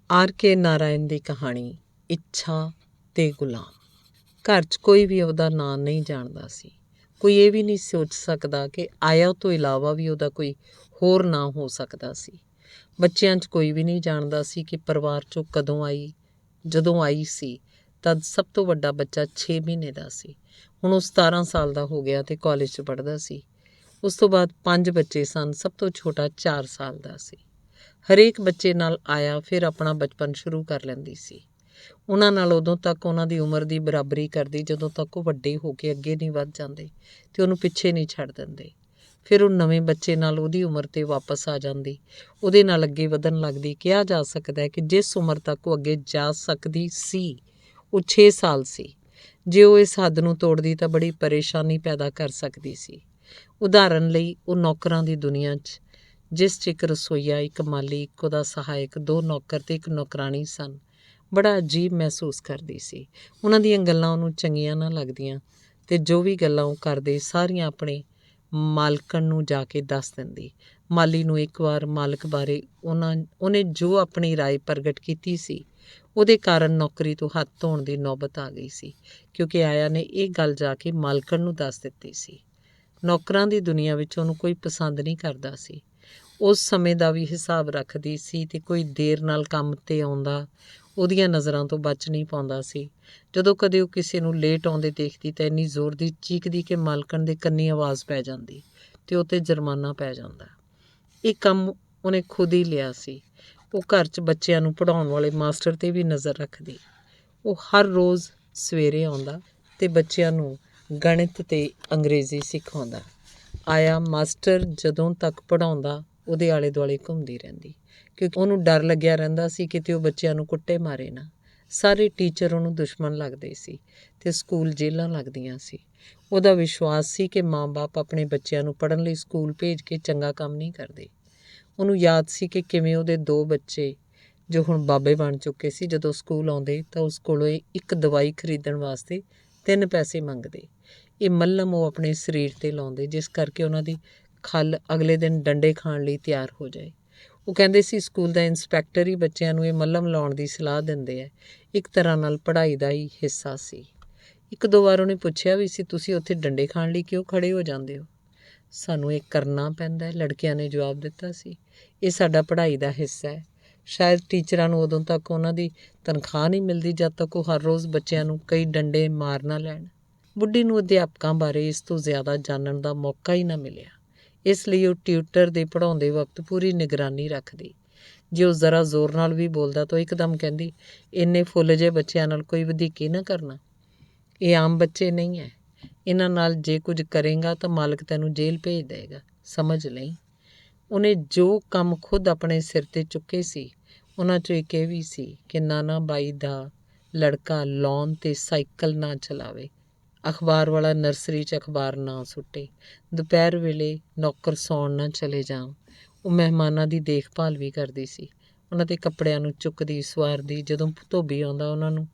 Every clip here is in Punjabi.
ਆਰ ਕੇ ਨਾਰਾਇਣ ਦੀ ਕਹਾਣੀ ਇੱਛਾ ਤੇ ਗੁਲਾਮ। ਘਰ 'ਚ ਕੋਈ ਵੀ ਉਹਦਾ ਨਾਂ ਨਹੀਂ ਜਾਣਦਾ ਸੀ। ਕੋਈ ਇਹ ਵੀ ਨਹੀਂ ਸੋਚ ਸਕਦਾ ਕਿ ਆਇਆ ਤੋਂ ਇਲਾਵਾ ਵੀ ਉਹਦਾ ਕੋਈ ਹੋਰ ਨਾਂ ਹੋ ਸਕਦਾ ਸੀ। ਬੱਚਿਆਂ 'ਚ ਕੋਈ ਵੀ ਨਹੀਂ ਜਾਣਦਾ ਸੀ ਕਿ ਪਰਿਵਾਰ 'ਚੋਂ ਕਦੋਂ ਆਈ। ਜਦੋਂ ਆਈ ਸੀ ਤਦ ਸਭ ਤੋਂ ਵੱਡਾ ਬੱਚਾ 6 ਮਹੀਨੇ ਦਾ ਸੀ। ਹੁਣ ਉਹ 17 ਸਾਲ ਦਾ ਹੋ ਗਿਆ ਅਤੇ ਕਾਲਜ 'ਚ ਪੜ੍ਹਦਾ ਸੀ। ਉਸ ਤੋਂ ਬਾਅਦ 5 ਬੱਚੇ ਸਨ। ਸਭ ਤੋਂ ਛੋਟਾ 4 ਸਾਲ ਦਾ ਸੀ। ਹਰੇਕ ਬੱਚੇ ਨਾਲ ਆਇਆ ਫਿਰ ਆਪਣਾ ਬਚਪਨ ਸ਼ੁਰੂ ਕਰ ਲੈਂਦੀ ਸੀ। ਉਹਨਾਂ ਨਾਲ ਉਦੋਂ ਤੱਕ ਉਹਨਾਂ ਦੀ ਉਮਰ ਦੀ ਬਰਾਬਰੀ ਕਰਦੀ ਜਦੋਂ ਤੱਕ ਉਹ ਵੱਡੇ ਹੋ ਕੇ ਅੱਗੇ ਨਹੀਂ ਵੱਧ ਜਾਂਦੇ ਅਤੇ ਉਹਨੂੰ ਪਿੱਛੇ ਨਹੀਂ ਛੱਡ ਦਿੰਦੇ। ਫਿਰ ਉਹ ਨਵੇਂ ਬੱਚੇ ਨਾਲ ਉਹਦੀ ਉਮਰ 'ਤੇ ਵਾਪਸ ਆ ਜਾਂਦੀ, ਉਹਦੇ ਨਾਲ ਅੱਗੇ ਵਧਣ ਲੱਗਦੀ। ਕਿਹਾ ਜਾ ਸਕਦਾ ਹੈ ਕਿ ਜਿਸ ਉਮਰ ਤੱਕ ਉਹ ਅੱਗੇ ਜਾ ਸਕਦੀ ਸੀ ਉਹ 6 ਸਾਲ ਸੀ। ਜੇ ਉਹ ਇਸ ਹੱਦ ਨੂੰ ਤੋੜਦੀ ਤਾਂ ਬੜੀ ਪਰੇਸ਼ਾਨੀ ਪੈਦਾ ਕਰ ਸਕਦੀ ਸੀ। ਉਦਾਹਰਨ ਲਈ ਉਹ ਨੌਕਰਾਂ ਦੀ ਦੁਨੀਆ 'ਚ, ਜਿਸ 'ਚ ਇੱਕ ਰਸੋਈਆ, ਇੱਕ ਮਾਲੀ, ਇੱਕ ਉਹਦਾ ਸਹਾਇਕ, 2 ਨੌਕਰ ਅਤੇ ਇੱਕ ਨੌਕਰਾਣੀ ਸਨ, ਬੜਾ ਅਜੀਬ ਮਹਿਸੂਸ ਕਰਦੀ ਸੀ। ਉਹਨਾਂ ਦੀਆਂ ਗੱਲਾਂ ਉਹਨੂੰ ਚੰਗੀਆਂ ਨਾ ਲੱਗਦੀਆਂ ਅਤੇ ਜੋ ਵੀ ਗੱਲਾਂ ਉਹ ਕਰਦੇ ਸਾਰੀਆਂ ਆਪਣੇ ਮਾਲਕਣ ਨੂੰ ਜਾ ਕੇ ਦੱਸ ਦਿੰਦੀ। ਮਾਲੀ ਨੂੰ ਇੱਕ ਵਾਰ ਮਾਲਕ ਬਾਰੇ ਉਹਨੇ ਜੋ ਆਪਣੀ ਰਾਏ ਪ੍ਰਗਟ ਕੀਤੀ ਸੀ ਉਹਦੇ ਕਾਰਨ ਨੌਕਰੀ ਤੋਂ ਹੱਥ ਧੋਣ ਦੀ ਨੌਬਤ ਆ ਗਈ ਸੀ, ਕਿਉਂਕਿ ਆਇਆ ਨੇ ਇਹ ਗੱਲ ਜਾ ਕੇ ਮਾਲਕਣ ਨੂੰ ਦੱਸ ਦਿੱਤੀ ਸੀ। ਨੌਕਰਾਂ ਦੀ ਦੁਨੀਆ ਵਿੱਚ ਉਹਨੂੰ ਕੋਈ ਪਸੰਦ ਨਹੀਂ ਕਰਦਾ ਸੀ। ਉਸ ਸਮੇਂ ਦਾ ਵੀ ਹਿਸਾਬ ਰੱਖਦੀ ਸੀ ਅਤੇ ਕੋਈ ਦੇਰ ਨਾਲ ਕੰਮ 'ਤੇ ਆਉਂਦਾ ਉਹਦੀਆਂ ਨਜ਼ਰਾਂ ਤੋਂ ਬਚ ਨਹੀਂ ਪਾਉਂਦਾ ਸੀ। ਜਦੋਂ ਕਦੇ ਉਹ ਕਿਸੇ ਨੂੰ ਲੇਟ ਆਉਂਦੇ ਦੇਖਦੀ ਤਾਂ ਇੰਨੀ ਜ਼ੋਰ ਦੀ ਚੀਕਦੀ ਕਿ ਮਾਲਕਣ ਦੇ ਕੰਨੀ ਆਵਾਜ਼ ਪੈ ਜਾਂਦੀ ਅਤੇ ਉਹ 'ਤੇ ਜੁਰਮਾਨਾ ਪੈ ਜਾਂਦਾ। ਇਹ ਕੰਮ ਉਹਨੇ ਖੁਦ ਹੀ ਲਿਆ ਸੀ। ਉਹ ਘਰ 'ਚ ਬੱਚਿਆਂ ਨੂੰ ਪੜ੍ਹਾਉਣ ਵਾਲੇ ਮਾਸਟਰ 'ਤੇ ਵੀ ਨਜ਼ਰ ਰੱਖਦੀ। ਉਹ ਹਰ ਰੋਜ਼ ਸਵੇਰੇ ਆਉਂਦਾ ਅਤੇ ਬੱਚਿਆਂ ਨੂੰ ਗਣਿਤ ਅਤੇ ਅੰਗਰੇਜ਼ੀ ਸਿਖਾਉਂਦਾ। ਆਇਆ ਮਾਸਟਰ ਜਦੋਂ ਤੱਕ ਪੜ੍ਹਾਉਂਦਾ ਉਹਦੇ ਆਲੇ ਦੁਆਲੇ ਘੁੰਮਦੀ ਰਹਿੰਦੀ, ਕਿਉਂਕਿ ਉਹਨੂੰ ਡਰ ਲੱਗਿਆ ਰਹਿੰਦਾ ਸੀ ਕਿਤੇ ਉਹ ਬੱਚਿਆਂ ਨੂੰ ਕੁੱਟੇ ਮਾਰੇ ਨਾ। ਸਾਰੇ ਟੀਚਰ ਉਹਨੂੰ ਦੁਸ਼ਮਣ ਲੱਗਦੇ ਸੀ ਅਤੇ ਸਕੂਲ ਜੇਲ੍ਹਾਂ ਲੱਗਦੀਆਂ ਸੀ। ਉਹਦਾ ਵਿਸ਼ਵਾਸ ਸੀ ਕਿ ਮਾਂ-ਬਾਪ ਆਪਣੇ ਬੱਚਿਆਂ ਨੂੰ ਪੜ੍ਹਨ ਲਈ ਸਕੂਲ ਭੇਜ ਕੇ ਚੰਗਾ ਕੰਮ ਨਹੀਂ ਕਰਦੇ। ਉਹਨੂੰ ਯਾਦ ਸੀ ਕਿ ਕਿਵੇਂ ਉਹਦੇ 2 ਬੱਚੇ ਜੋ ਹੁਣ ਬਾਬੇ ਬਣ ਚੁੱਕੇ ਸੀ, ਜਦੋਂ ਸਕੂਲ ਆਉਂਦੇ ਤਾਂ ਉਸ ਕੋਲੋਂ ਇੱਕ ਦਵਾਈ ਖਰੀਦਣ ਵਾਸਤੇ 3 ਪੈਸੇ ਮੰਗਦੇ। ਇਹ ਮੱਲਮ ਉਹ ਆਪਣੇ ਸਰੀਰ 'ਤੇ ਲਾਉਂਦੇ, ਜਿਸ ਕਰਕੇ ਉਹਨਾਂ ਦੀ ਖੱਲ ਅਗਲੇ ਦਿਨ ਡੰਡੇ ਖਾਣ ਲਈ ਤਿਆਰ ਹੋ ਜਾਏ। ਉਹ ਕਹਿੰਦੇ ਸੀ ਸਕੂਲ ਦਾ ਇੰਸਪੈਕਟਰ ਹੀ ਬੱਚਿਆਂ ਨੂੰ ਇਹ ਮੱਲਮ ਲਾਉਣ ਦੀ ਸਲਾਹ ਦਿੰਦੇ ਹੈ। ਇੱਕ ਤਰ੍ਹਾਂ ਨਾਲ ਪੜ੍ਹਾਈ ਦਾ ਹੀ ਹਿੱਸਾ ਸੀ। 1-2 ਵਾਰ ਉਹਨੇ ਪੁੱਛਿਆ ਵੀ ਸੀ, ਤੁਸੀਂ ਉੱਥੇ ਡੰਡੇ ਖਾਣ ਲਈ ਕਿਉਂ ਖੜ੍ਹੇ ਹੋ ਜਾਂਦੇ ਹੋ? ਸਾਨੂੰ ਇਹ ਕਰਨਾ ਪੈਂਦਾ, ਲੜਕਿਆਂ ਨੇ ਜਵਾਬ ਦਿੱਤਾ ਸੀ। ਇਹ ਸਾਡਾ ਪੜ੍ਹਾਈ ਦਾ ਹਿੱਸਾ ਹੈ। ਸ਼ਾਇਦ ਟੀਚਰਾਂ ਨੂੰ ਉਦੋਂ ਤੱਕ ਉਹਨਾਂ ਦੀ ਤਨਖਾਹ ਨਹੀਂ ਮਿਲਦੀ ਜਦ ਤੱਕ ਉਹ ਹਰ ਰੋਜ਼ ਬੱਚਿਆਂ ਨੂੰ ਕਈ ਡੰਡੇ ਮਾਰ ਨਾ ਲੈਣ। ਬੁੱਢੀ ਨੂੰ ਅਧਿਆਪਕਾਂ ਬਾਰੇ ਇਸ ਤੋਂ ਜ਼ਿਆਦਾ ਜਾਣਨ ਦਾ ਮੌਕਾ ਹੀ ਨਾ ਮਿਲਿਆ, ਇਸ ਲਈ ਉਹ ਟਿਊਟਰ ਦੇ ਪੜ੍ਹਾਉਂਦੇ ਵਕਤ ਪੂਰੀ ਨਿਗਰਾਨੀ ਰੱਖਦੀ। ਜੇ ਉਹ ਜ਼ਰਾ ਜ਼ੋਰ ਨਾਲ ਵੀ ਬੋਲਦਾ ਤਾਂ ਇੱਕਦਮ ਕਹਿੰਦੀ, ਇੰਨੇ ਫੁੱਲ ਜਿਹੇ ਬੱਚਿਆਂ ਨਾਲ ਕੋਈ ਵਧੀਕੀ ਨਾ ਕਰਨਾ। ਇਹ ਆਮ ਬੱਚੇ ਨਹੀਂ ਹੈ। ਇਹਨਾਂ ਨਾਲ ਜੇ ਕੁਝ ਕਰੇਗਾ ਤਾਂ ਮਾਲਕ ਤੈਨੂੰ ਜੇਲ੍ਹ ਭੇਜ ਦੇਵੇਗਾ, ਸਮਝ ਲਈ। ਉਹਨੇ ਜੋ ਕੰਮ ਖੁਦ ਆਪਣੇ ਸਿਰ 'ਤੇ ਚੁੱਕੇ ਸੀ ਉਹਨਾਂ 'ਚੋਂ ਇੱਕ ਇਹ ਵੀ ਸੀ ਕਿ ਨਾਨਾ ਬਾਈ ਦਾ ਲੜਕਾ ਲਾਅਨ 'ਤੇ ਸਾਈਕਲ ਨਾ ਚਲਾਵੇ, ਅਖਬਾਰ ਵਾਲਾ ਨਰਸਰੀ 'ਚ ਅਖਬਾਰ ਨਾ ਸੁੱਟੇ, ਦੁਪਹਿਰ ਵੇਲੇ ਨੌਕਰ ਸੌਣ ਨਾ ਚਲੇ ਜਾਣ। ਉਹ ਮਹਿਮਾਨਾਂ ਦੀ ਦੇਖਭਾਲ ਵੀ ਕਰਦੀ ਸੀ, ਉਹਨਾਂ ਦੇ ਕੱਪੜਿਆਂ ਨੂੰ ਚੁੱਕਦੀ, ਸਵਾਰਦੀ, ਜਦੋਂ ਧੋਬੀ ਆਉਂਦਾ ਉਹਨਾਂ ਨੂੰ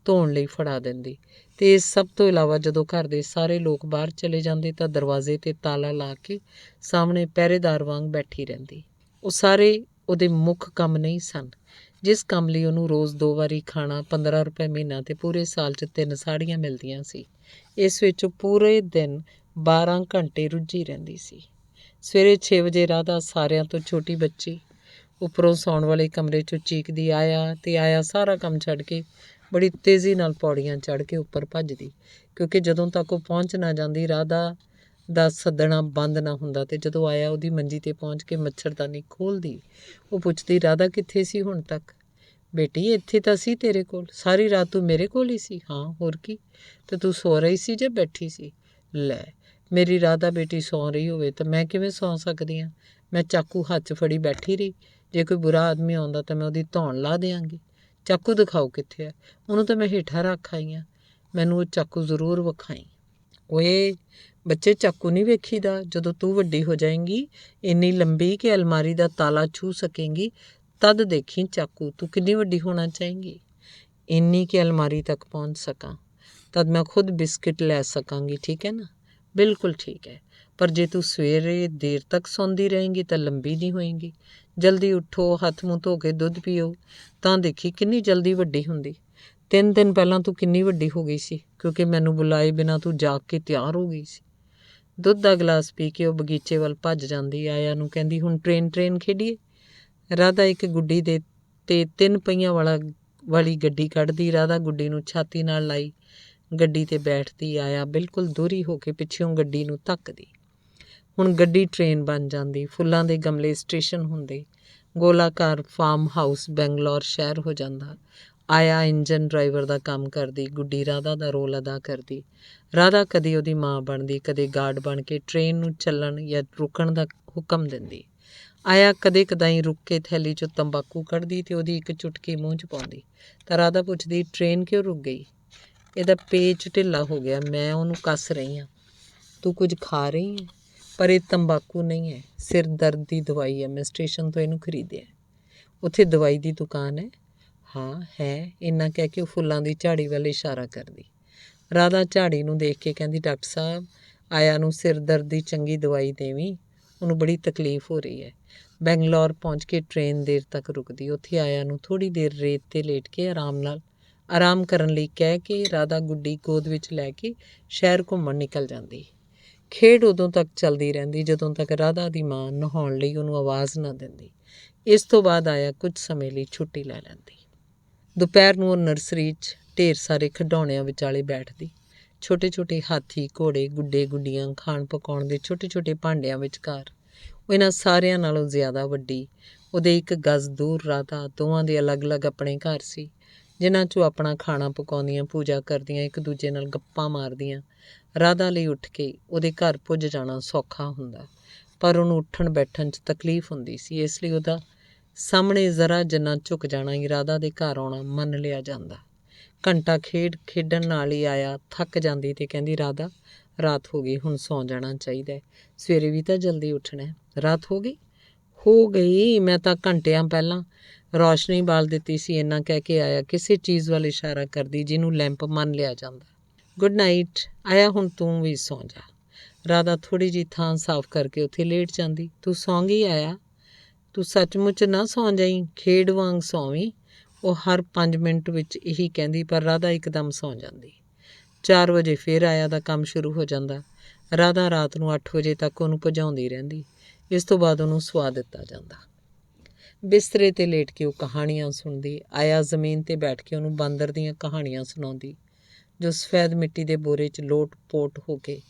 ਧੋਣ ਲਈ ਫੜਾ ਦਿੰਦੀ। ਅਤੇ ਇਸ ਸਭ ਤੋਂ ਇਲਾਵਾ ਜਦੋਂ ਘਰ ਦੇ ਸਾਰੇ ਲੋਕ ਬਾਹਰ ਚਲੇ ਜਾਂਦੇ ਤਾਂ ਦਰਵਾਜ਼ੇ 'ਤੇ ਤਾਲਾ ਲਾ ਕੇ ਸਾਹਮਣੇ ਪਹਿਰੇਦਾਰ ਵਾਂਗ ਬੈਠੀ ਰਹਿੰਦੀ। ਉਹ ਸਾਰੇ ਉਹਦੇ ਮੁੱਖ ਕੰਮ ਨਹੀਂ ਸਨ, ਜਿਸ ਕੰਮ ਲਈ ਉਹਨੂੰ ਰੋਜ਼ 2 ਵਾਰੀ ਖਾਣਾ, 15 ਰੁਪਏ ਮਹੀਨਾ ਅਤੇ ਪੂਰੇ ਸਾਲ 'ਚ 3 ਸਾੜੀਆਂ ਮਿਲਦੀਆਂ ਸੀ। ਇਸ ਵਿੱਚ ਉਹ ਪੂਰੇ ਦਿਨ 12 ਘੰਟੇ ਰੁੱਝੀ ਰਹਿੰਦੀ ਸੀ। ਸਵੇਰੇ 6 ਵਜੇ ਰਾਧਾ, ਸਾਰਿਆਂ ਤੋਂ ਛੋਟੀ ਬੱਚੀ, ਉੱਪਰੋਂ ਸੌਣ ਵਾਲੇ ਕਮਰੇ 'ਚੋਂ ਚੀਕਦੀ, ਆਇਆ, ਅਤੇ ਆਇਆ ਸਾਰਾ ਕੰਮ ਛੱਡ ਕੇ ਬੜੀ ਤੇਜ਼ੀ ਨਾਲ ਪੌੜੀਆਂ ਚੜ੍ਹ ਕੇ ਉੱਪਰ ਭੱਜਦੀ, ਕਿਉਂਕਿ ਜਦੋਂ ਤੱਕ ਉਹ ਪਹੁੰਚ ਨਾ ਜਾਂਦੀ ਰਾਧਾ ਦਾ ਸੱਦਣਾ ਬੰਦ ਨਾ ਹੁੰਦਾ। ਅਤੇ ਜਦੋਂ ਆਇਆ ਉਹਦੀ ਮੰਜੀ 'ਤੇ ਪਹੁੰਚ ਕੇ ਮੱਛਰਦਾਨੀ ਖੋਲ੍ਹਦੀ, ਉਹ ਪੁੱਛਦੀ, ਰਾਧਾ ਕਿੱਥੇ ਸੀ ਹੁਣ ਤੱਕ? ਬੇਟੀ ਇੱਥੇ ਤਾਂ ਸੀ ਤੇਰੇ ਕੋਲ, ਸਾਰੀ ਰਾਤ ਤੂੰ ਮੇਰੇ ਕੋਲ ਹੀ ਸੀ। ਹਾਂ ਹੋਰ ਕੀ, ਅਤੇ ਤੂੰ ਸੌ ਰਹੀ ਸੀ ਜਾਂ ਬੈਠੀ ਸੀ? ਲੈ, ਮੇਰੀ ਰਾਧਾ ਬੇਟੀ ਸੌਂ ਰਹੀ ਹੋਵੇ ਤਾਂ ਮੈਂ ਕਿਵੇਂ ਸੌਂ ਸਕਦੀ ਹਾਂ? ਮੈਂ ਚਾਕੂ ਹੱਥ 'ਚ ਫੜੀ ਬੈਠੀ ਰਹੀ। ਜੇ ਕੋਈ ਬੁਰਾ ਆਦਮੀ ਆਉਂਦਾ ਤਾਂ ਮੈਂ ਉਹਦੀ ਧੌਣ ਲਾ ਦਿਆਂਗੀ। ਚਾਕੂ ਦਿਖਾਓ ਕਿੱਥੇ ਹੈ? ਉਹਨੂੰ ਤਾਂ ਮੈਂ ਹੇਠਾਂ ਰੱਖ ਆਈ ਹਾਂ, ਮੈਨੂੰ ਉਹ ਚਾਕੂ ਜ਼ਰੂਰ ਵਿਖਾਈ। ਓਏ ਬੱਚੇ, ਚਾਕੂ ਨਹੀਂ ਵੇਖੀਦਾ। ਜਦੋਂ ਤੂੰ ਵੱਡੀ ਹੋ ਜਾਏਂਗੀ, ਇੰਨੀ ਲੰਬੀ ਕਿ ਅਲਮਾਰੀ ਦਾ ਤਾਲਾ ਛੂਹ ਸਕੇਂਗੀ, ਤਦ ਦੇਖੀ ਚਾਕੂ। ਤੂੰ ਕਿੰਨੀ ਵੱਡੀ ਹੋਣਾ ਚਾਹੇਂਗੀ? ਇੰਨੀ ਕਿ ਅਲਮਾਰੀ ਤੱਕ ਪਹੁੰਚ ਸਕਾਂ, ਤਦ ਮੈਂ ਖੁਦ ਬਿਸਕਿਟ ਲੈ ਸਕਾਂਗੀ, ਠੀਕ ਹੈ ਨਾ? ਬਿਲਕੁਲ ਠੀਕ ਹੈ, ਪਰ ਜੇ ਤੂੰ ਸਵੇਰੇ ਦੇਰ ਤੱਕ ਸੌਂਦੀ ਰਹੇਂਗੀ ਤਾਂ ਲੰਬੀ ਨਹੀਂ ਹੋਏਂਗੀ। ਜਲਦੀ ਉੱਠੋ, ਹੱਥ ਮੂੰਹ ਧੋ ਕੇ ਦੁੱਧ ਪੀਓ, ਤਾਂ ਦੇਖੀ ਕਿੰਨੀ ਜਲਦੀ ਵੱਡੀ ਹੁੰਦੀ। 3 ਦਿਨ ਪਹਿਲਾਂ ਤੂੰ ਕਿੰਨੀ ਵੱਡੀ ਹੋ ਗਈ ਸੀ, ਕਿਉਂਕਿ ਮੈਨੂੰ ਬੁਲਾਏ ਬਿਨਾਂ ਤੂੰ ਜਾਗ ਕੇ ਤਿਆਰ ਹੋ ਗਈ ਸੀ। ਦੁੱਧ ਦਾ ਗਲਾਸ ਪੀ ਕੇ ਉਹ ਬਗੀਚੇ ਵੱਲ ਭੱਜ ਜਾਂਦੀ। ਆਇਆ ਨੂੰ ਕਹਿੰਦੀ, ਹੁਣ ਟ੍ਰੇਨ ਖੇਡੀਏ। ਰਾਧਾ ਇੱਕ ਗੁੱਡੀ ਦੇ 3 ਪਹੀਆਂ ਵਾਲੀ ਗੱਡੀ ਕੱਢਦੀ। ਰਾਧਾ ਗੁੱਡੀ ਨੂੰ ਛਾਤੀ ਨਾਲ ਲਾਈ ਗੱਡੀ 'ਤੇ ਬੈਠਦੀ। ਆਇਆ ਬਿਲਕੁਲ ਦੂਰੀ ਹੋ ਕੇ ਪਿੱਛੋਂ ਗੱਡੀ ਨੂੰ ਧੱਕਦੀ। ਹੁਣ ਗੱਡੀ ਟ੍ਰੇਨ ਬਣ ਜਾਂਦੀ। ਫੁੱਲਾਂ ਦੇ ਗਮਲੇ ਸਟੇਸ਼ਨ ਹੁੰਦੇ। ਗੋਲਾਕਾਰ ਫਾਰਮ ਹਾਊਸ ਬੰਗਲੌਰ ਸ਼ਹਿਰ ਹੋ ਜਾਂਦਾ। ਆਇਆ ਇੰਜਨ ਡਰਾਈਵਰ ਦਾ ਕੰਮ ਕਰਦੀ, ਗੁੱਡੀ ਰਾਧਾ ਦਾ ਰੋਲ ਅਦਾ ਕਰਦੀ। ਰਾਧਾ ਕਦੇ ਉਹਦੀ ਮਾਂ ਬਣਦੀ, ਕਦੇ ਗਾਰਡ ਬਣ ਕੇ ਟ੍ਰੇਨ ਨੂੰ ਚੱਲਣ ਜਾਂ ਰੁਕਣ ਦਾ ਹੁਕਮ ਦਿੰਦੀ। ਆਇਆ ਕਦੇ ਕਦਾਈ ਰੁਕ ਕੇ ਥੈਲੀ 'ਚੋਂ ਤੰਬਾਕੂ ਕੱਢਦੀ ਅਤੇ ਉਹਦੀ ਇੱਕ ਚੁਟਕੀ ਮੂੰਹ 'ਚ ਪਾਉਂਦੀ। ਤਾਂ ਰਾਧਾ ਪੁੱਛਦੀ, ਟ੍ਰੇਨ ਕਿਉਂ ਰੁਕ ਗਈ? ਇਹਦਾ ਪੇਚ ਢਿੱਲਾ ਹੋ ਗਿਆ, ਮੈਂ ਉਹਨੂੰ ਕੱਸ ਰਹੀ ਹਾਂ। ਤੂੰ ਕੁਝ ਖਾ ਰਹੀ ਹੈ? ਪਰ ਇਹ ਤੰਬਾਕੂ ਨਹੀਂ ਹੈ, ਸਿਰ ਦਰਦ ਦੀ ਦਵਾਈ ਹੈ। ਮੈਂ ਸਟੇਸ਼ਨ ਤੋਂ ਇਹਨੂੰ ਖਰੀਦਿਆ। ਉੱਥੇ ਦਵਾਈ ਦੀ ਦੁਕਾਨ ਹੈ? ਹਾਂ ਹੈ। ਇੰਨਾ ਕਹਿ ਕੇ ਉਹ ਫੁੱਲਾਂ ਦੀ ਝਾੜੀ ਵੱਲ ਇਸ਼ਾਰਾ ਕਰਦੀ। ਰਾਧਾ ਝਾੜੀ ਨੂੰ ਦੇਖ ਕੇ ਕਹਿੰਦੀ, ਡਾਕਟਰ ਸਾਹਿਬ, ਆਇਆ ਨੂੰ ਸਿਰ ਦਰਦ ਦੀ ਚੰਗੀ ਦਵਾਈ ਦੇਵੀਂ, ਉਹਨੂੰ ਬੜੀ ਤਕਲੀਫ ਹੋ ਰਹੀ ਹੈ। ਬੰਗਲੌਰ ਪਹੁੰਚ ਕੇ ਟ੍ਰੇਨ ਦੇਰ ਤੱਕ ਰੁਕਦੀ। ਉੱਥੇ ਆਇਆ ਨੂੰ ਥੋੜ੍ਹੀ ਦੇਰ ਰੇਤ 'ਤੇ ਲੇਟ ਕੇ ਆਰਾਮ ਕਰਨ ਲਈ ਕਹਿ ਕੇ ਰਾਧਾ ਗੁੱਡੀ ਗੋਦ ਵਿੱਚ ਲੈ ਕੇ ਸ਼ਹਿਰ ਘੁੰਮਣ ਨਿਕਲ ਜਾਂਦੀ। ਖੇਡ ਉਦੋਂ ਤੱਕ ਚੱਲਦੀ ਰਹਿੰਦੀ ਜਦੋਂ ਤੱਕ ਰਾਧਾ ਦੀ ਮਾਂ ਨਹਾਉਣ ਲਈ ਉਹਨੂੰ ਆਵਾਜ਼ ਨਾ ਦਿੰਦੀ। ਇਸ ਤੋਂ ਬਾਅਦ ਆਇਆ ਕੁਝ ਸਮੇਂ ਲਈ ਛੁੱਟੀ ਲੈ ਲੈਂਦੀ। ਦੁਪਹਿਰ ਨੂੰ ਉਹ ਨਰਸਰੀ 'ਚ ਢੇਰ ਸਾਰੇ ਖਿਡੌਣਿਆਂ ਵਿਚਾਲੇ ਬੈਠਦੀ। ਛੋਟੇ ਛੋਟੇ ਹਾਥੀ, ਘੋੜੇ, ਗੁੱਡੇ ਗੁੱਡੀਆਂ, ਖਾਣ ਪਕਾਉਣ ਦੇ ਛੋਟੇ ਛੋਟੇ ਭਾਂਡਿਆਂ ਵਿਚਕਾਰ। ਉਹ ਇਹਨਾਂ ਸਾਰਿਆਂ ਨਾਲੋਂ ਜ਼ਿਆਦਾ ਵੱਡੀ। ਉਹਦੇ 1 ਗਜ਼ ਦੂਰ ਰਾਧਾ। ਦੋਵਾਂ ਦੇ ਅਲੱਗ-ਅਲੱਗ ਆਪਣੇ ਘਰ ਸੀ, ਜਿਨ੍ਹਾਂ 'ਚ ਉਹ ਆਪਣਾ ਖਾਣਾ ਪਕਾਉਂਦੀਆਂ, ਪੂਜਾ ਕਰਦੀਆਂ, ਇੱਕ ਦੂਜੇ ਨਾਲ ਗੱਪਾਂ ਮਾਰਦੀਆਂ। ਰਾਧਾ ਲਈ ਉੱਠ ਕੇ ਉਹਦੇ ਘਰ ਪੁੱਜ ਜਾਣਾ ਸੌਖਾ ਹੁੰਦਾ, ਪਰ ਉਹਨੂੰ ਉੱਠਣ ਬੈਠਣ 'ਚ ਤਕਲੀਫ ਹੁੰਦੀ ਸੀ। ਇਸ ਲਈ ਉਹਦਾ ਸਾਹਮਣੇ ਜ਼ਰਾ ਜਿੰਨਾ ਝੁਕ ਜਾਣਾ ਹੀ ਰਾਧਾ ਦੇ ਘਰ ਆਉਣਾ ਮੰਨ ਲਿਆ ਜਾਂਦਾ। ਘੰਟਾ ਖੇਡਣ ਨਾਲ ਹੀ ਆਇਆ ਥੱਕ ਜਾਂਦੀ ਅਤੇ ਕਹਿੰਦੀ, ਰਾਧਾ, ਰਾਤ ਹੋ ਗਈ, ਹੁਣ ਸੌਂ ਜਾਣਾ ਚਾਹੀਦਾ। ਸਵੇਰੇ ਵੀ ਤਾਂ ਜਲਦੀ ਉੱਠਣਾ। ਰਾਤ ਹੋ ਗਈ? ਹੋ ਗਈ, ਮੈਂ ਤਾਂ ਘੰਟਿਆਂ ਪਹਿਲਾਂ ਰੌਸ਼ਨੀ ਬਾਲ ਦਿੱਤੀ ਸੀ। ਇੰਨਾ ਕਹਿ ਕੇ ਆਇਆ ਕਿਸੇ ਚੀਜ਼ ਵੱਲ ਇਸ਼ਾਰਾ ਕਰਦੀ ਜਿਹਨੂੰ ਲੈਂਪ ਮੰਨ ਲਿਆ ਜਾਂਦਾ। Good night. ਆਇਆ, ਹੁਣ ਤੂੰ ਵੀ ਸੌਂ ਜਾ। ਰਾਧਾ ਥੋੜ੍ਹੀ ਜਿਹੀ ਥਾਂ ਸਾਫ਼ ਕਰਕੇ ਉੱਥੇ ਲੇਟ ਜਾਂਦੀ। ਤੂੰ ਸੌਂ ਗਈ ਆਇਆ? ਤੂੰ ਸੱਚਮੁੱਚ ਨਾ ਸੌਂ ਜਾਈਂ, ਖੇਡ ਵਾਂਗ ਸੌਂਵੀਂ। ਉਹ ਹਰ 5 ਮਿੰਟ ਵਿੱਚ ਇਹੀ ਕਹਿੰਦੀ, ਪਰ ਰਾਧਾ ਇੱਕਦਮ ਸੌਂ ਜਾਂਦੀ। 4 ਵਜੇ ਫਿਰ ਆਇਆ ਦਾ ਕੰਮ ਸ਼ੁਰੂ ਹੋ ਜਾਂਦਾ। ਰਾਧਾ ਰਾਤ ਨੂੰ 8 ਵਜੇ ਤੱਕ ਉਹਨੂੰ ਭਜਾਉਂਦੀ ਰਹਿੰਦੀ। ਇਸ ਤੋਂ ਬਾਅਦ ਉਹਨੂੰ ਸੁਆ ਦਿੱਤਾ ਜਾਂਦਾ। ਬਿਸਤਰੇ 'ਤੇ ਲੇਟ ਕੇ ਉਹ ਕਹਾਣੀਆਂ ਸੁਣਦੀ। ਆਇਆ ਜ਼ਮੀਨ 'ਤੇ ਬੈਠ ਕੇ ਉਹਨੂੰ ਬਾਂਦਰ ਦੀਆਂ ਕਹਾਣੀਆਂ ਸੁਣਾਉਂਦੀ, ਜੋ ਸਫੈਦ ਮਿੱਟੀ ਦੇ ਬੋਰੇ 'ਚ ਲੋਟ-ਪੋਟ ਹੋ ਕੇ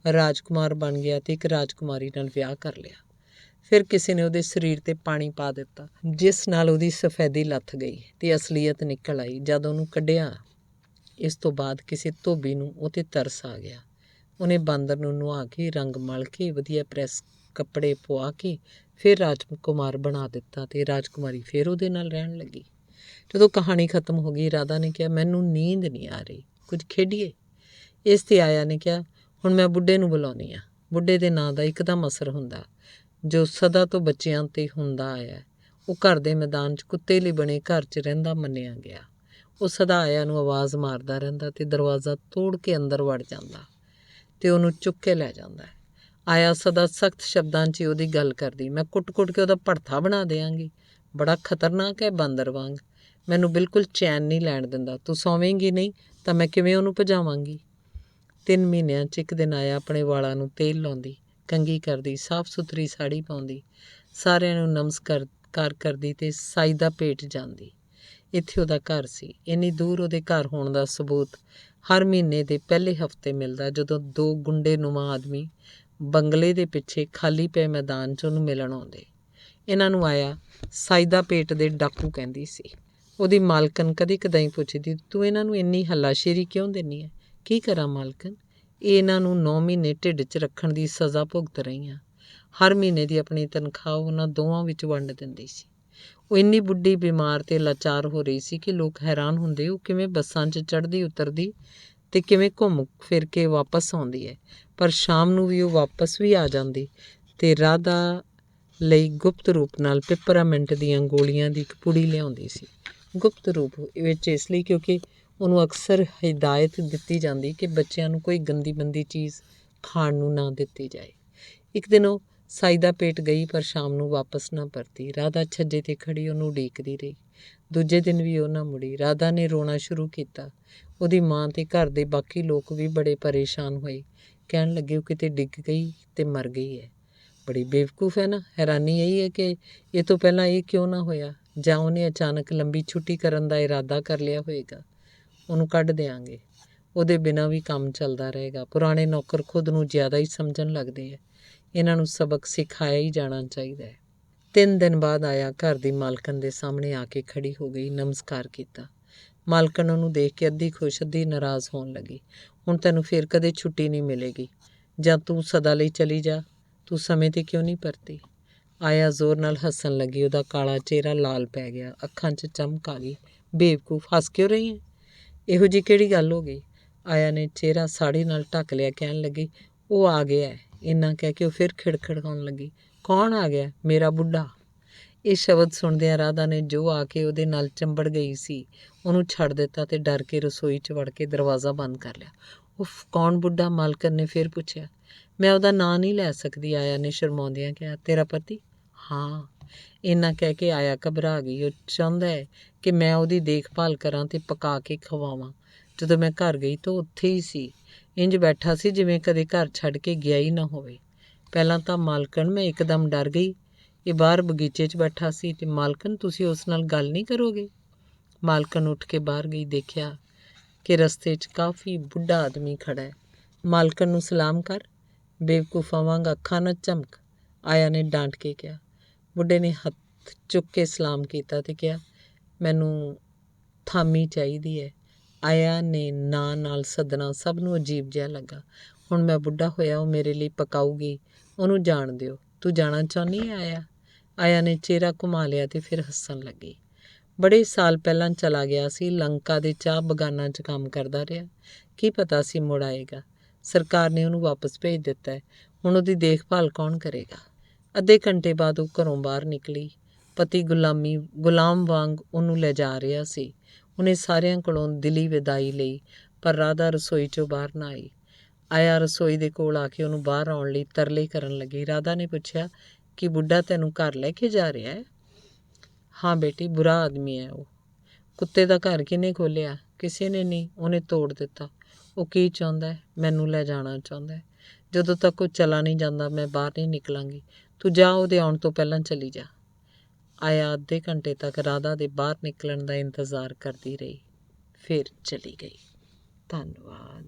ਰਾਜਕੁਮਾਰ ਬਣ ਗਿਆ ਅਤੇ ਇੱਕ ਰਾਜਕੁਮਾਰੀ ਨਾਲ ਵਿਆਹ ਕਰ ਲਿਆ। ਫਿਰ ਕਿਸੇ ਨੇ ਉਹਦੇ ਸਰੀਰ 'ਤੇ ਪਾਣੀ ਪਾ ਦਿੱਤਾ, ਜਿਸ ਨਾਲ ਉਹਦੀ ਸਫੈਦੀ ਲੱਥ ਗਈ ਅਤੇ ਅਸਲੀਅਤ ਨਿਕਲ ਆਈ ਜਦ ਉਹਨੂੰ ਕੱਢਿਆ। ਇਸ ਤੋਂ ਬਾਅਦ ਕਿਸੇ ਧੋਬੀ ਨੂੰ ਉਹ 'ਤੇ ਤਰਸ ਆ ਗਿਆ। ਉਹਨੇ ਬਾਂਦਰ ਨੂੰ ਨੁਹਾ ਕੇ, ਰੰਗ ਮਲ ਕੇ, ਵਧੀਆ ਪ੍ਰੈਸ ਕੱਪੜੇ ਪਵਾ ਕੇ ਫਿਰ ਰਾਜਕੁਮਾਰ ਬਣਾ ਦਿੱਤਾ ਅਤੇ ਰਾਜਕੁਮਾਰੀ ਫਿਰ ਉਹਦੇ ਨਾਲ ਰਹਿਣ ਲੱਗੀ। ਜਦੋਂ ਕਹਾਣੀ ਖਤਮ ਹੋ ਗਈ, ਰਾਧਾ ਨੇ ਕਿਹਾ, ਮੈਨੂੰ ਨੀਂਦ ਨਹੀਂ ਆ ਰਹੀ, ਕੁਝ ਖੇਡੀਏ? ਇਸ 'ਤੇ ਆਇਆ ਨੇ ਕਿਹਾ, ਹੁਣ ਮੈਂ ਬੁੱਢੇ ਨੂੰ ਬੁਲਾਉਂਦੀ ਹਾਂ। ਬੁੱਢੇ ਦੇ ਨਾਂ ਦਾ ਇੱਕਦਮ ਅਸਰ ਹੁੰਦਾ, ਜੋ ਸਦਾ ਤੋਂ ਬੱਚਿਆਂ 'ਤੇ ਹੁੰਦਾ ਆਇਆ। ਉਹ ਘਰ ਦੇ ਮੈਦਾਨ 'ਚ ਕੁੱਤੇ ਲਈ ਬਣੇ ਘਰ 'ਚ ਰਹਿੰਦਾ ਮੰਨਿਆ ਗਿਆ। ਉਹ ਸਦਾ ਆਇਆ ਨੂੰ ਆਵਾਜ਼ ਮਾਰਦਾ ਰਹਿੰਦਾ ਅਤੇ ਦਰਵਾਜ਼ਾ ਤੋੜ ਕੇ ਅੰਦਰ ਵੜ ਜਾਂਦਾ ਅਤੇ ਉਹਨੂੰ ਚੁੱਕ ਕੇ ਲੈ ਜਾਂਦਾ। ਆਇਆ ਸਦਾ ਸਖਤ ਸ਼ਬਦਾਂ 'ਚ ਉਹਦੀ ਗੱਲ ਕਰਦੀ, ਮੈਂ ਕੁੱਟ-ਕੁੱਟ ਕੇ ਉਹਦਾ ਭੜਥਾ ਬਣਾ ਦਿਆਂਗੀ। ਬੜਾ ਖਤਰਨਾਕ ਹੈ, ਬਾਂਦਰ ਵਾਂਗ, ਮੈਨੂੰ ਬਿਲਕੁਲ ਚੈਨ ਨਹੀਂ ਲੈਣ ਦਿੰਦਾ। ਤੂੰ ਸੌਵੇਂਗੀ ਨਹੀਂ ਤਾਂ ਮੈਂ ਕਿਵੇਂ ਉਹਨੂੰ ਭਜਾਵਾਂਗੀ? 3 ਮਹੀਨਿਆਂ 'ਚ ਇੱਕ ਦਿਨ ਆਇਆ ਆਪਣੇ ਵਾਲਾਂ ਨੂੰ ਤੇਲ ਲਾਉਂਦੀ, ਕੰਘੀ ਕਰਦੀ, ਸਾਫ਼ ਸੁਥਰੀ ਸਾੜੀ ਪਾਉਂਦੀ, ਸਾਰਿਆਂ ਨੂੰ ਨਮਸਕਾਰ ਕਰਦੀ ਅਤੇ ਸਾਈਦਾ ਭੇਟ ਜਾਂਦੀ। ਇੱਥੇ ਉਹਦਾ ਘਰ ਸੀ। ਇੰਨੀ ਦੂਰ ਉਹਦੇ ਘਰ ਹੋਣ ਦਾ ਸਬੂਤ ਹਰ ਮਹੀਨੇ ਦੇ ਪਹਿਲੇ ਹਫ਼ਤੇ ਮਿਲਦਾ, ਜਦੋਂ 2 ਗੁੰਡੇ-ਨੁਮਾ ਆਦਮੀ ਬੰਗਲੇ ਦੇ ਪਿੱਛੇ ਖਾਲੀ ਪਏ ਮੈਦਾਨ 'ਚ ਉਹਨੂੰ ਮਿਲਣ ਆਉਂਦੇ। ਇਹਨਾਂ ਨੂੰ ਆਇਆ ਸਾਈਦਾ ਭੇਟ ਦੇ ਡਾਕੂ ਕਹਿੰਦੀ ਸੀ। ਉਹਦੀ ਮਾਲਕਣ ਕਦੇ ਕਦਾਈ ਪੁੱਛਦੀ, ਤੂੰ ਇਹਨਾਂ ਨੂੰ ਇੰਨੀ ਹੱਲਾਸ਼ੇਰੀ ਕਿਉਂ ਦਿੰਦੀ ਹੈ? ਕੀ ਕਰਾਂ ਮਾਲਕਣ, ਇਹ ਇਹਨਾਂ ਨੂੰ 9 ਮਹੀਨੇ ਢਿੱਡ 'ਚ ਰੱਖਣ ਦੀ ਸਜ਼ਾ ਭੁਗਤ ਰਹੀਆਂ। ਹਰ ਮਹੀਨੇ ਦੀ ਆਪਣੀ ਤਨਖਾਹ ਉਹਨਾਂ ਦੋਵਾਂ ਵਿੱਚ ਵੰਡ ਦਿੰਦੀ ਸੀ। ਉਹ ਇੰਨੀ ਬੁੱਢੀ, ਬਿਮਾਰ ਅਤੇ ਲਾਚਾਰ ਹੋ ਰਹੀ ਸੀ ਕਿ ਲੋਕ ਹੈਰਾਨ ਹੁੰਦੇ ਉਹ ਕਿਵੇਂ ਬੱਸਾਂ 'ਚ ਚੜ੍ਹਦੀ ਉਤਰਦੀ ਅਤੇ ਕਿਵੇਂ ਘੁੰਮ ਫਿਰ ਕੇ ਵਾਪਸ ਆਉਂਦੀ ਹੈ। ਪਰ ਸ਼ਾਮ ਨੂੰ ਵੀ ਉਹ ਵਾਪਸ ਵੀ ਆ ਜਾਂਦੀ ਅਤੇ ਰਾਧਾ ਲਈ ਗੁਪਤ ਰੂਪ ਨਾਲ ਪਿਪਰਾਮਿੰਟ ਦੀਆਂ ਗੋਲੀਆਂ ਦੀ ਇੱਕ ਪੁੜੀ ਲਿਆਉਂਦੀ ਸੀ। ਗੁਪਤ ਰੂਪ ਵਿੱਚ ਇਸ ਲਈ ਕਿਉਂਕਿ ਉਹਨੂੰ ਅਕਸਰ ਹਿਦਾਇਤ ਦਿੱਤੀ ਜਾਂਦੀ ਕਿ ਬੱਚਿਆਂ ਨੂੰ ਕੋਈ ਗੰਦੀ ਮੰਦੀ ਚੀਜ਼ ਖਾਣ ਨੂੰ ਨਾ ਦਿੱਤੀ ਜਾਏ। ਇੱਕ ਦਿਨ ਉਹ ਸਾਈ ਦਾ ਪੇਟ ਗਈ ਪਰ ਸ਼ਾਮ ਨੂੰ ਵਾਪਸ ਨਾ ਪਰਤੀ। ਰਾਧਾ ਛੱਜੇ 'ਤੇ ਖੜੀ ਉਹਨੂੰ ਉਡੀਕਦੀ ਰਹੀ। ਦੂਜੇ ਦਿਨ ਵੀ ਉਹ ਨਾ ਮੁੜੀ। ਰਾਧਾ ਨੇ ਰੋਣਾ ਸ਼ੁਰੂ ਕੀਤਾ। ਉਹਦੀ ਮਾਂ ਤੇ ਘਰ ਦੇ ਬਾਕੀ ਲੋਕ ਵੀ ਬੜੇ ਪਰੇਸ਼ਾਨ ਹੋਏ। ਕਹਿਣ ਲੱਗੇ ਉਹ ਕਿਤੇ ਡਿੱਗ ਗਈ ਤੇ ਮਰ ਗਈ ਹੈ। ਬੜੀ ਬੇਵਕੂਫ ਹੈ ਨਾ। ਹੈਰਾਨੀ ਇਹੀ ਹੈ ਕਿ ਇਹ ਤੋਂ ਪਹਿਲਾਂ ਇਹ ਕਿਉਂ ਨਾ ਹੋਇਆ। ਜਾਂ ਉਹਨੇ ਅਚਾਨਕ ਲੰਬੀ ਛੁੱਟੀ ਕਰਨ ਦਾ ਇਰਾਦਾ ਕਰ ਲਿਆ ਹੋਏਗਾ। ਉਹਨੂੰ ਕੱਢ ਦਿਆਂਗੇ, ਉਹਦੇ ਬਿਨਾਂ ਵੀ ਕੰਮ ਚੱਲਦਾ ਰਹੇਗਾ। ਪੁਰਾਣੇ ਨੌਕਰ ਖੁਦ ਨੂੰ ਜ਼ਿਆਦਾ ਹੀ ਸਮਝਣ ਲੱਗਦੇ ਹੈ। ਇਹਨਾਂ ਨੂੰ ਸਬਕ ਸਿਖਾਇਆ ਹੀ ਜਾਣਾ ਚਾਹੀਦਾ ਹੈ। 3 ਦਿਨ ਬਾਅਦ ਆਇਆ ਘਰ ਦੀ ਮਾਲਕਣ ਦੇ ਸਾਹਮਣੇ ਆ ਕੇ ਖੜੀ ਹੋ ਗਈ। ਨਮਸਕਾਰ ਕੀਤਾ। ਮਾਲਕਣ ਉਹਨੂੰ ਦੇਖ ਕੇ ਅੱਧੀ ਖੁਸ਼ ਅੱਧੀ ਨਾਰਾਜ਼ ਹੋਣ ਲੱਗੀ। ਹੁਣ ਤੈਨੂੰ ਫਿਰ ਕਦੇ ਛੁੱਟੀ ਨਹੀਂ ਮਿਲੇਗੀ। ਜਾਂ ਤੂੰ ਸਦਾ ਲਈ ਚਲੀ ਜਾ। ਤੂੰ ਸਮੇਂ 'ਤੇ ਕਿਉਂ ਨਹੀਂ ਪਰਤੀ। ਆਇਆ ਜ਼ੋਰ ਨਾਲ ਹੱਸਣ ਲੱਗੀ। ਉਹਦਾ ਕਾਲਾ ਚਿਹਰਾ ਲਾਲ ਪੈ ਗਿਆ। ਅੱਖਾਂ 'ਚ ਚਮਕ ਆ ਗਈ। ਬੇਵਕੂਫ, ਹੱਸ ਕਿਉਂ ਰਹੀ ਹੈ? ਇਹੋ ਜਿਹੀ ਕਿਹੜੀ ਗੱਲ ਹੋ ਗਈ? ਆਇਆ ਨੇ ਚਿਹਰਾ ਸਾੜੀ ਨਾਲ ਢੱਕ ਲਿਆ। ਕਹਿਣ ਲੱਗੀ ਉਹ ਆ ਗਿਆ ਹੈ। ਇੰਨਾ ਕਹਿ ਕੇ ਉਹ ਫਿਰ ਖਿੜਖਿੜਾਉਣ ਲੱਗੀ। ਕੌਣ ਆ ਗਿਆ? ਮੇਰਾ ਬੁੱਢਾ। ਇਹ ਸ਼ਬਦ ਸੁਣਦਿਆਂ ਰਾਧਾ ਨੇ ਜੋ ਆ ਕੇ ਉਹਦੇ ਨਾਲ ਚੰਬੜ ਗਈ ਸੀ ਉਹਨੂੰ ਛੱਡ ਦਿੱਤਾ ਤੇ ਡਰ ਕੇ ਰਸੋਈ 'ਚ ਵੜ ਕੇ ਦਰਵਾਜ਼ਾ ਬੰਦ ਕਰ ਲਿਆ। ਉਫ, ਕੌਣ ਬੁੱਢਾ? ਮਾਲਕਣ ਨੇ ਫਿਰ ਪੁੱਛਿਆ। ਮੈਂ ਉਹਦਾ ਨਾਂ ਨਹੀਂ ਲੈ ਸਕਦੀ, ਆਇਆ ਨੇ ਸ਼ਰਮਾਉਂਦਿਆਂ ਕਿਹਾ। ਤੇਰਾ ਪਤੀ? ਹਾਂ। ਇੰਨਾ ਕਹਿ ਕੇ ਆਇਆ ਘਬਰਾ ਗਈ। ਉਹ ਚਾਹੁੰਦਾ ਹੈ ਕਿ ਮੈਂ ਉਹਦੀ ਦੇਖਭਾਲ ਕਰਾਂ ਤੇ ਪਕਾ ਕੇ ਖਵਾਵਾਂ। ਜਦੋਂ ਮੈਂ ਘਰ ਗਈ ਤਾਂ ਉੱਥੇ ਹੀ ਸੀ। ਇੰਜ ਬੈਠਾ ਸੀ ਜਿਵੇਂ ਕਦੇ ਘਰ ਛੱਡ ਕੇ ਗਿਆ ਹੀ ਨਾ ਹੋਵੇ। ਪਹਿਲਾਂ ਤਾਂ ਮਾਲਕਣ ਮੈਂ ਇੱਕਦਮ ਡਰ ਗਈ। ਇਹ ਬਾਹਰ ਬਗੀਚੇ 'ਚ ਬੈਠਾ ਸੀ ਤੇ ਮਾਲਕਣ ਤੁਸੀਂ ਉਸ ਨਾਲ ਗੱਲ ਨਹੀਂ ਕਰੋਗੇ? ਮਾਲਕਣ ਉੱਠ ਕੇ ਬਾਹਰ ਗਈ। ਦੇਖਿਆ ਕਿ ਰਸਤੇ 'ਚ ਕਾਫੀ ਬੁੱਢਾ ਆਦਮੀ ਖੜਾ ਹੈ। ਮਾਲਕਣ ਨੂੰ ਸਲਾਮ ਕਰ। ਬੇਵਕੂਫਾਂ ਵਾਂਗ ਅੱਖਾਂ ਨਾ ਝਮਕ, ਆਇਆ ਨੇ ਡਾਂਟ ਕੇ ਕਿਹਾ। ਬੁੱਢੇ ਨੇ ਹੱਥ ਚੁੱਕ ਕੇ ਸਲਾਮ ਕੀਤਾ ਤੇ ਕਿਹਾ ਮੈਨੂੰ ਥਾਮੀ ਚਾਹੀਦੀ ਹੈ। ਆਇਆ ਨੇ ਨਾਂ ਨਾਲ ਸੱਦਣਾ ਸਭ ਨੂੰ ਅਜੀਬ ਜਿਹਾ ਲੱਗਾ। ਹੁਣ ਮੈਂ ਬੁੱਢਾ ਹੋਇਆ ਉਹ ਮੇਰੇ ਲਈ ਪਕਾਊਗੀ। ਉਹਨੂੰ ਜਾਣ ਦਿਓ। ਤੂੰ ਜਾਣਾ ਚਾਹੁੰਦੀ ਹੈ ਆਇਆ? ਆਇਆ ਨੇ ਚਿਹਰਾ ਘੁਮਾ ਲਿਆ ਤੇ ਫਿਰ ਹੱਸਣ ਲੱਗੀ। ਬੜੇ ਸਾਲ ਪਹਿਲਾਂ ਚਲਾ ਗਿਆ ਸੀ। ਲੰਕਾ ਦੇ ਚਾਹ ਬਗਾਨਾਂ 'ਚ ਕੰਮ ਕਰਦਾ ਰਿਹਾ। ਕੀ ਪਤਾ ਸੀ ਮੁੜ ਆਏਗਾ। ਸਰਕਾਰ ਨੇ ਉਹਨੂੰ ਵਾਪਸ ਭੇਜ ਦਿੱਤਾ ਹੈ। ਹੁਣ ਉਹਦੀ ਦੇਖਭਾਲ ਕੌਣ ਕਰੇਗਾ? ਅੱਧੇ ਘੰਟੇ ਬਾਅਦ ਉਹ ਘਰੋਂ ਬਾਹਰ ਨਿਕਲੀ। ਪਤੀ ਗੁਲਾਮ ਵਾਂਗ ਉਹਨੂੰ ਲਿਜਾ ਰਿਹਾ ਸੀ। ਉਹਨੇ ਸਾਰਿਆਂ ਕੋਲੋਂ ਦਿਲੀ ਵਿਦਾਈ ਲਈ ਪਰ ਰਾਧਾ ਰਸੋਈ 'ਚੋਂ ਬਾਹਰ ਨਾ ਆਈ। ਆਇਆ ਰਸੋਈ ਦੇ ਕੋਲ ਆ ਕੇ ਉਹਨੂੰ ਬਾਹਰ ਆਉਣ ਲਈ ਤਰਲੇ ਕਰਨ ਲੱਗੀ। ਰਾਧਾ ਨੇ ਪੁੱਛਿਆ ਕਿ ਬੁੱਢਾ ਤੈਨੂੰ ਘਰ ਲੈ ਕੇ ਜਾ ਰਿਹਾ ਹੈ? ਹਾਂ ਬੇਟੀ, ਬੁਰਾ ਆਦਮੀ ਹੈ ਉਹ। ਕੁੱਤੇ ਦਾ ਘਰ ਕਿਹਨੇ ਖੋਲ੍ਹਿਆ? ਕਿਸੇ ਨੇ ਨਹੀਂ, ਉਹਨੇ ਤੋੜ ਦਿੱਤਾ। ਉਹ ਕੀ ਚਾਹੁੰਦਾ ਹੈ? ਮੈਨੂੰ ਲੈ ਜਾਣਾ ਚਾਹੁੰਦਾ ਹੈ। ਜਦੋਂ ਤੱਕ ਉਹ ਚਲਾ ਨਹੀਂ ਜਾਂਦਾ ਮੈਂ ਬਾਹਰ ਨਹੀਂ ਨਿਕਲਾਂਗੀ। ਤੂੰ ਜਾ, ਉਹਦੇ ਆਉਣ ਤੋਂ ਪਹਿਲਾਂ ਚਲੀ ਜਾ। ਆਇਆ ਅੱਧੇ ਘੰਟੇ ਤੱਕ ਰਾਧਾ ਦੇ ਬਾਹਰ ਨਿਕਲਣ ਦਾ ਇੰਤਜ਼ਾਰ ਕਰਦੀ ਰਹੀ, ਫਿਰ ਚਲੀ ਗਈ। ਧੰਨਵਾਦ।